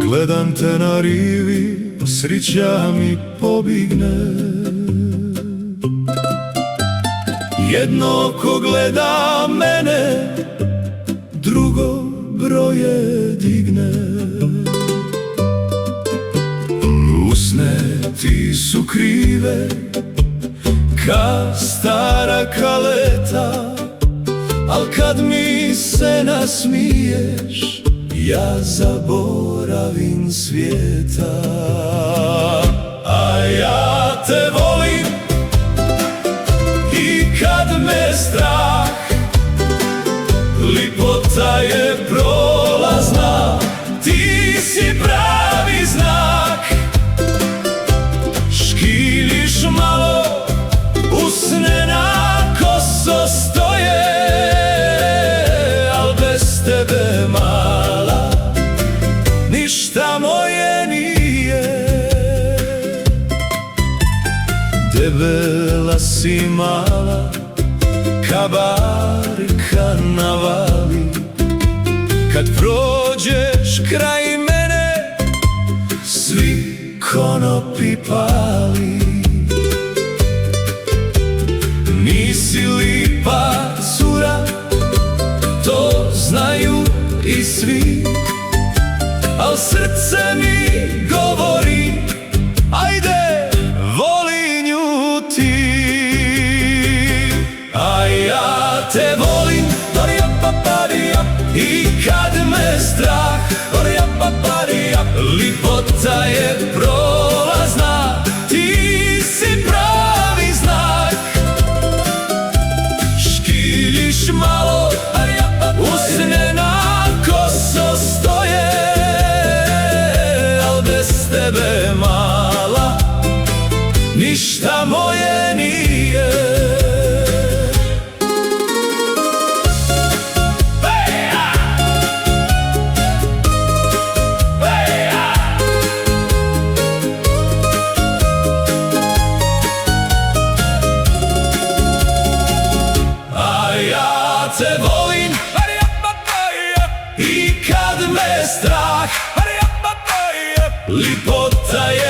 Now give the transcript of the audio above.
Gledam te na rivi, srića mi pobigne. Jedno oko gleda mene, drugo broje digne. Usne ti su krive, ka stara kaleta, al kad mi se nasmiješ, ja zaboravim svijeta. A ja te volim i kad me strah, lipota je prolazna, ti si pravi znak. Škiliš malo, usne na koso stoje, al bez tebe mala, ništa moje nije. Debela si mala, ka barka na vali, kad prođeš kraj mene, svi konopi pali. Nisi lipa cura, to znaju i svi, al srce mi govori, ajde, voli nju ti. A ja te volim, i kad me strah, lipota je prolazna, ti si pravi znak. Škiljiš malo, usne na koso stoje, al bez tebe mala, ništa moje nije. Te volim i kad me strah, lipota je